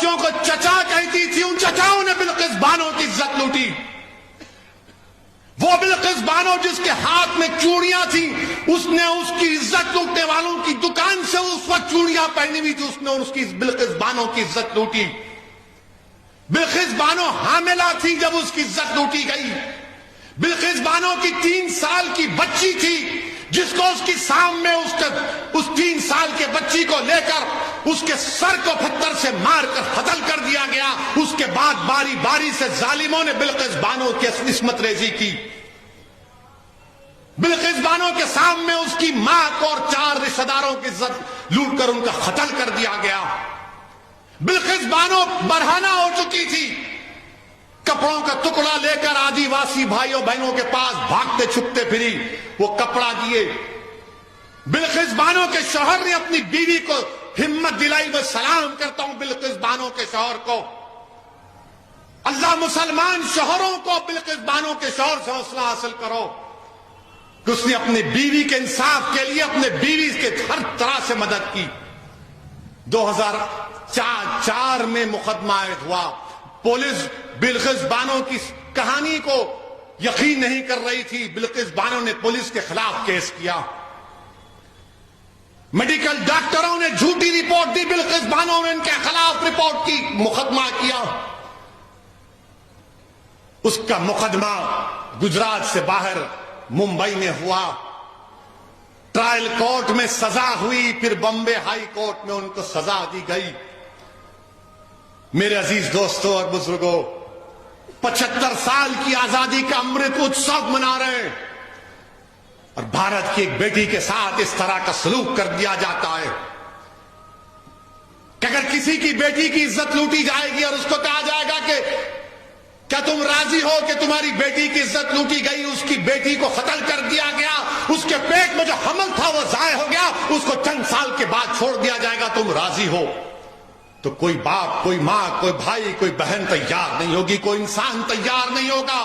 پڑوسیوں کو چچا کہتی تھی، ان چچاؤں نے بلقیس بانو کی عزت لوٹی. وہ بلقیس بانو جس کے ہاتھ میں چوڑیاں تھیں، اس نے اس کی عزت لوٹنے والوں کی دکان سے اس وقت چوڑیاں پہنی ہوئی تھی، اس نے اس کی بلقیس بانو کی عزت لوٹی. بلقیس بانو حاملہ تھی جب اس کی عزت لوٹی گئی. بلقیس بانو کی 3 سال کی بچی تھی جس کو اس کی سامنے اس 3 سال کے بچی کو لے کر اس کے سر کو پتھر سے مار کر قتل کر دیا گیا. اس کے بعد باری باری سے ظالموں نے بلقیس بانو کی عصمت ریزی کی. بلقیس بانو کے سامنے اس کی ماں کو اور 4 رشتہ داروں کی عزت لوٹ کر ان کا قتل کر دیا گیا. بلقیس بانو برہنہ ہو چکی تھی، کپڑوں کا ٹکڑا لے کر آدی واسی بھائیوں بہنوں کے پاس بھاگتے چھپتے پھری، وہ کپڑا دیے. بلقیس بانو کے شوہر نے اپنی بیوی کو ہمت دلائی. میں سلام کرتا ہوں بلقیس بانو کے شوہر کو. اللہ مسلمان شوہروں کو بلقیس بانو کے شوہر سے حوصلہ حاصل کرو کہ اس نے اپنی بیوی کے انصاف کے لیے اپنے بیوی کے ہر طرح سے مدد کی. 2004 میں مقدمہ عائد ہوا. پولیس بلقیس بانو کی کہانی کو یقین نہیں کر رہی تھی. بلقیس بانو نے پولیس کے خلاف کیس کیا. میڈیکل ڈاکٹروں نے جھوٹی رپورٹ دی، بلقیس بانو نے ان کے خلاف رپورٹ کی، مقدمہ کیا. اس کا مقدمہ گجرات سے باہر ممبئی میں ہوا. ٹرائل کورٹ میں سزا ہوئی، پھر بمبے ہائی کورٹ میں ان کو سزا دی گئی. میرے عزیز دوستوں اور بزرگوں، 75 سال کی آزادی کا امرت اتسو منا رہے ہیں اور بھارت کی ایک بیٹی کے ساتھ اس طرح کا سلوک کر دیا جاتا ہے کہ اگر کسی کی بیٹی کی عزت لوٹی جائے گی اور اس کو کہا جائے گا کہ کیا تم راضی ہو کہ تمہاری بیٹی کی عزت لوٹی گئی، اس کی بیٹی کو قتل کر دیا گیا، اس کے پیٹ میں جو حمل تھا وہ ضائع ہو گیا، اس کو چند سال کے بعد چھوڑ دیا جائے گا، تم راضی ہو؟ تو کوئی باپ، کوئی ماں، کوئی بھائی، کوئی بہن تیار نہیں ہوگی، کوئی انسان تیار نہیں ہوگا.